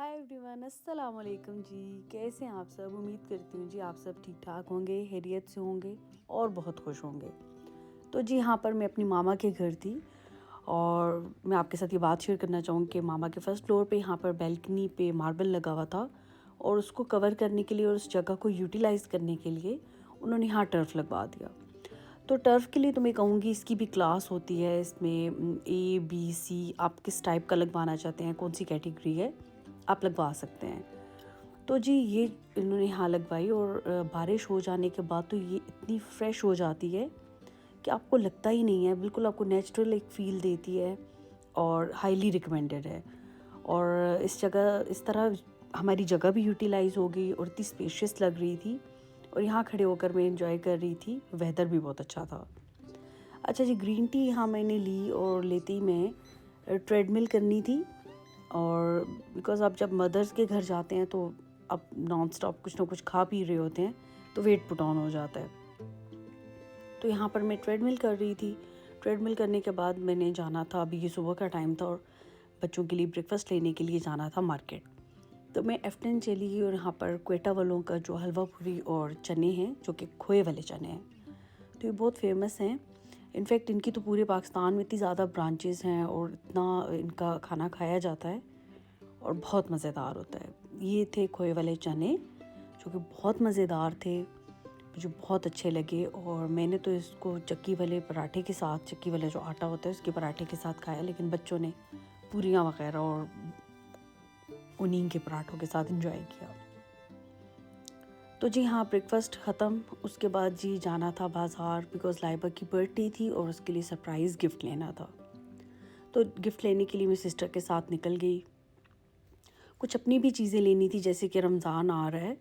Hi everyone, अस्सलाम वालेकुम जी। कैसे हैं आप सब? उम्मीद करती हूँ जी आप सब ठीक ठाक होंगे, खैरियत से होंगे और बहुत खुश होंगे। तो जी यहाँ पर मैं अपनी मामा के घर थी और मैं आपके साथ ये बात शेयर करना चाहूँगी कि मामा के फर्स्ट फ्लोर पे यहाँ पर बैल्कनी पे मार्बल लगा हुआ था और उसको कवर करने के लिए और उस जगह को यूटिलाइज़ करने के लिए उन्होंने यहाँ टर्फ लगवा दिया। तो टर्फ के लिए तो मैं कहूँगी इसकी भी क्लास होती है। इसमें ए बी सी आप किस टाइप का लगवाना चाहते हैं, कौन सी कैटेगरी है, आप लगवा सकते हैं। तो जी ये इन्होंने यहाँ लगवाई और बारिश हो जाने के बाद तो ये इतनी फ्रेश हो जाती है कि आपको लगता ही नहीं है, बिल्कुल आपको नेचुरल एक फ़ील देती है और हाईली रिकमेंडेड है। और इस जगह इस तरह हमारी जगह भी यूटिलाइज़ हो गई और इतनी स्पेशियस लग रही थी और यहाँ खड़े होकर मैं एंजॉय कर रही थी। वेदर भी बहुत अच्छा था। अच्छा जी, ग्रीन टी यहाँ मैंने ली और लेते ही मैं ट्रेडमिल करनी थी। और बिकॉज़ आप जब मदर्स के घर जाते हैं तो आप नॉन स्टॉप कुछ ना कुछ खा पी रहे होते हैं तो वेट पुट ऑन हो जाता है। तो यहाँ पर मैं ट्रेडमिल कर रही थी। ट्रेडमिल करने के बाद मैंने जाना था, अभी ये सुबह का टाइम था और बच्चों के लिए ब्रेकफास्ट लेने के लिए जाना था मार्केट। तो मैं एफ़10 चली गई और यहाँ पर क्वेटा वालों का जो हलवा पूरी और चने हैं, जो कि खोए वाले चने हैं, तो ये बहुत फेमस हैं। इनफैक्ट इनकी तो पूरे पाकिस्तान में इतनी ज़्यादा ब्रांचेज़ हैं और इतना इनका खाना खाया जाता है और बहुत मज़ेदार होता है। ये थे खोए वाले चने जो कि बहुत मज़ेदार थे, मुझे बहुत अच्छे लगे और मैंने तो इसको चक्की वाले पराठे के साथ, चक्की वाला जो आटा होता है उसके पराठे के साथ खाया, लेकिन बच्चों ने पूरियाँ वग़ैरह और उन्हीं के पराठों के साथ एंजॉय किया। तो जी हाँ, ब्रेकफास्ट ख़त्म। उसके बाद जी जाना था बाज़ार, बिकॉज़ लाइबा की बर्थडे थी और उसके लिए सरप्राइज़ गिफ्ट लेना था। तो गिफ्ट लेने के लिए मैं सिस्टर के साथ निकल गई। कुछ अपनी भी चीज़ें लेनी थी, जैसे कि रमज़ान आ रहा है,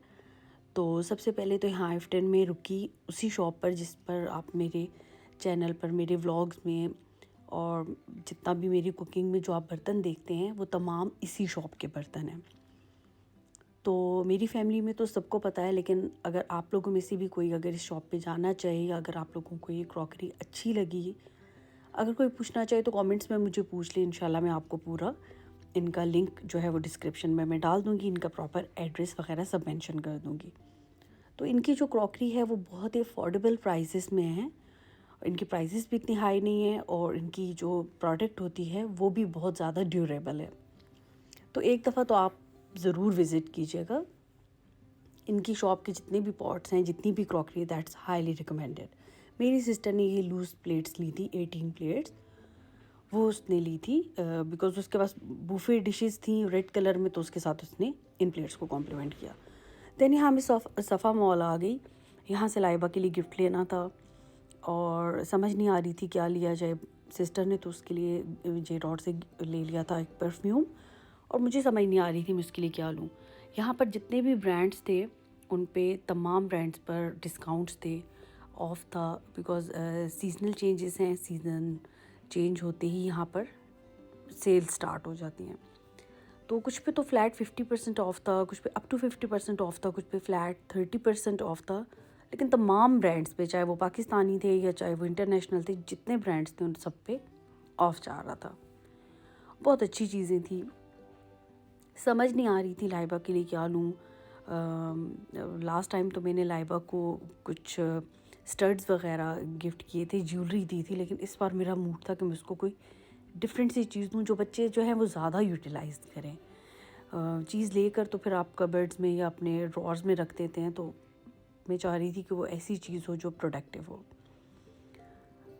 तो सबसे पहले तो यहाँ एफ़10 में रुकी, उसी शॉप पर जिस पर आप मेरे चैनल पर मेरे व्लॉग्स में और जितना भी मेरी कुकिंग में जो आप बर्तन देखते हैं वो तमाम इसी शॉप के बर्तन हैं। तो मेरी फैमिली में तो सबको पता है, लेकिन अगर आप लोगों में से भी कोई अगर इस शॉप पे जाना चाहे, अगर आप लोगों को ये क्रॉकरी अच्छी लगी, अगर कोई पूछना चाहे तो कमेंट्स में मुझे पूछ ले। इंशाल्लाह मैं आपको पूरा इनका लिंक जो है वो डिस्क्रिप्शन में मैं डाल दूँगी, इनका प्रॉपर एड्रेस वगैरह सब मेंशन कर दूँगी। तो इनकी जो क्रॉकरी है वो बहुत ही अफोर्डेबल प्राइसेस में है। इनकी प्राइसेस भी इतनी हाई नहीं है और इनकी जो प्रोडक्ट होती है वो भी बहुत ज़्यादा ड्यूरेबल है। तो एक दफ़ा तो आप ज़रूर विज़िट कीजिएगा। इनकी शॉप के जितने भी पॉट्स हैं, जितनी भी क्रॉकरी, दैट्स हाईली रिकमेंडेड। मेरी सिस्टर ने ये लूज़ प्लेट्स ली थी, 18 प्लेट्स वो उसने ली थी, बिकॉज़ उसके पास बुफ़े डिशेस थी रेड कलर में, तो उसके साथ उसने इन प्लेट्स को कॉम्प्लीमेंट किया। देन यहाँ मैं सफ़ा मॉल आ गई। यहाँ से लाइबा के लिए गिफ्ट लेना था और समझ नहीं आ रही थी क्या लिया जाए। सिस्टर ने तो उसके लिए जे डॉट से ले लिया था एक परफ्यूम और मुझे समझ नहीं आ रही थी मैं उसके लिए क्या लूँ। यहाँ पर जितने भी ब्रांड्स थे उन पे तमाम ब्रांड्स पर डिस्काउंट्स थे, ऑफ था, बिकॉज़ सीज़नल चेंजेस हैं। सीज़न चेंज होते ही यहाँ पर सेल स्टार्ट हो जाती हैं। तो कुछ पे तो फ्लैट 50% ऑफ था, कुछ पे अप टू 50% ऑफ था, कुछ पे फ्लैट 30% ऑफ था। लेकिन तमाम ब्रांड्स पे, चाहे वो पाकिस्तानी थे या चाहे वो इंटरनेशनल थे, जितने ब्रांड्स थे उन सब पे ऑफ जा रहा था। बहुत अच्छी चीज़ें थी। समझ नहीं आ रही थी लाइबा के लिए क्या लूँ। लास्ट टाइम तो मैंने लाइबा को कुछ स्टड्स वगैरह गिफ्ट किए थे, ज्वेलरी दी थी, लेकिन इस बार मेरा मूड था कि मैं उसको कोई डिफरेंट सी चीज़ दूँ जो बच्चे जो हैं वो ज़्यादा यूटिलाइज़ करें। चीज़ लेकर तो फिर आप कबर्ड्स में या अपने ड्रॉर्स में रख देते हैं, तो मैं चाह रही थी कि वो ऐसी चीज़ हो जो प्रोडक्टिव हो।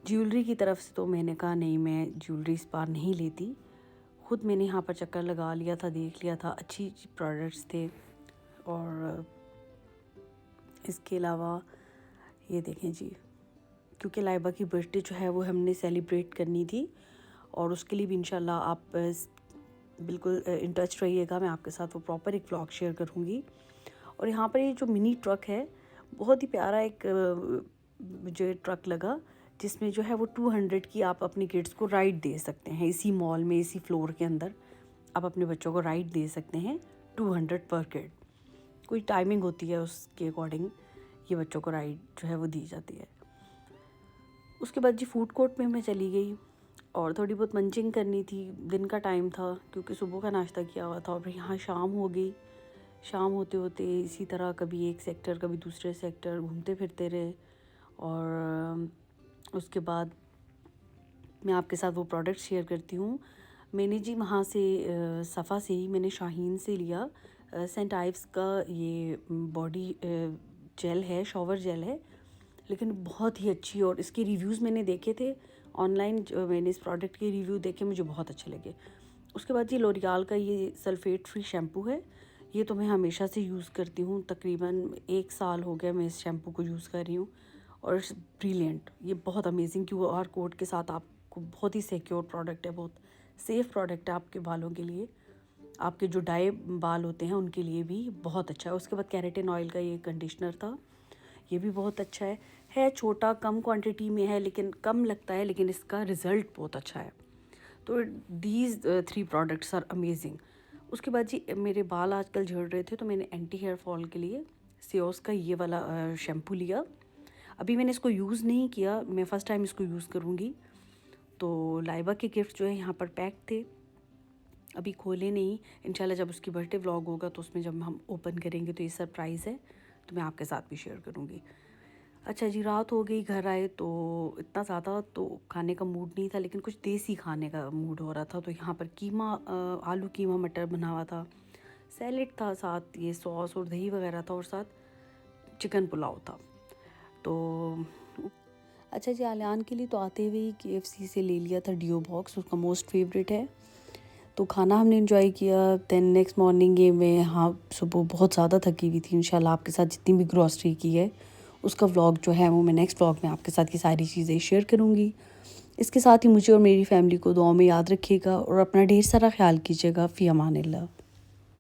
ज्वेलरी की तरफ से तो मैंने कहा नहीं, मैं ज्वेलरी इस बार नहीं लेती। खुद मैंने यहाँ पर चक्कर लगा लिया था, देख लिया था, अच्छी प्रोडक्ट्स थे। और इसके अलावा ये देखें जी, क्योंकि लाइबा की बर्थडे जो है वो हमने सेलिब्रेट करनी थी और उसके लिए भी इंशाल्लाह आप बिल्कुल इन टच रहिएगा। मैं आपके साथ वो प्रॉपर एक व्लॉग शेयर करूँगी। और यहाँ पर ये जो मिनी ट्रक है, बहुत ही प्यारा एक मुझे ट्रक लगा, जिसमें जो है वो 200 की आप अपने किड्स को राइड दे सकते हैं। इसी मॉल में, इसी फ्लोर के अंदर आप अपने बच्चों को राइड दे सकते हैं, 200 पर किड। कोई टाइमिंग होती है, उसके अकॉर्डिंग ये बच्चों को राइड जो है वो दी जाती है। उसके बाद जी फूड कोर्ट में मैं चली गई और थोड़ी बहुत मंचिंग करनी थी। दिन का टाइम था क्योंकि सुबह का नाश्ता किया हुआ था और फिर यहाँ शाम हो गई। शाम होते होते इसी तरह कभी एक सेक्टर कभी दूसरे सेक्टर घूमते फिरते रहे। और उसके बाद मैं आपके साथ वो प्रोडक्ट शेयर करती हूँ। मैंने जी वहाँ से सफ़ा से ही मैंने शाहीन से लिया सेंट आइव्स का ये बॉडी जेल है, शॉवर जेल है, लेकिन बहुत ही अच्छी। और इसके रिव्यूज़ मैंने देखे थे ऑनलाइन, मैंने इस प्रोडक्ट के रिव्यू देखे, मुझे बहुत अच्छे लगे। उसके बाद ये लॉरियल का ये सल्फ़ेट फ्री शैम्पू है। ये तो मैं हमेशा से यूज़ करती हूँ, तकरीबन 1 साल हो गया मैं इस शैम्पू को यूज़ कर रही हूँ और इट्स ब्रिलियंट। ये बहुत अमेजिंग QR कोड के साथ आपको बहुत ही सिक्योर प्रोडक्ट है, बहुत सेफ़ प्रोडक्ट है आपके बालों के लिए, आपके जो डाई बाल होते हैं उनके लिए भी बहुत अच्छा है। उसके बाद केराटिन ऑयल का ये कंडीशनर था, ये भी बहुत अच्छा है छोटा कम क्वांटिटी में है लेकिन कम लगता है, लेकिन इसका रिज़ल्ट बहुत अच्छा है। तो दीज 3 प्रोडक्ट्स आर अमेजिंग। उसके बाद जी मेरे बाल आजकल झड़ रहे थे तो मैंने एंटी हेयर फॉल के लिए सियोस का ये वाला शैम्पू लिया। अभी मैंने इसको यूज़ नहीं किया, मैं फ़र्स्ट टाइम इसको यूज़ करूँगी। तो लाइबा के गिफ्ट जो है यहाँ पर पैक थे, अभी खोले नहीं। इंशाल्लाह जब उसकी बर्थडे व्लॉग होगा तो उसमें जब हम ओपन करेंगे तो ये सरप्राइज़ है, तो मैं आपके साथ भी शेयर करूँगी। अच्छा जी, रात हो गई, घर आए तो इतना ज़्यादा तो खाने का मूड नहीं था, लेकिन कुछ देसी खाने का मूड हो रहा था। तो यहाँ पर कीमा आलू कीमा मटर बना हुआ था, सैलेड था, साथ ये सॉस और दही वगैरह था, और साथ चिकन पुलाव था। तो अच्छा जी, आलियान के लिए तो आते हुए ही KFC से ले लिया था डियो बॉक्स, उसका मोस्ट फेवरेट है। तो खाना हमने एंजॉय किया। दैन नेक्स्ट मॉर्निंग ये मैं हाँ सुबह बहुत ज़्यादा थकी हुई थी। इंशाल्लाह आपके साथ जितनी भी ग्रॉसरी की है उसका व्लॉग जो है वो मैं नेक्स्ट व्लॉग में आपके साथ ये सारी चीज़ें शेयर करूँगी। इसके साथ ही मुझे और मेरी फैमिली को दुआ में याद रखिएगा और अपना ढेर सारा ख्याल कीजिएगा। फ़ी अमानिल्लाह।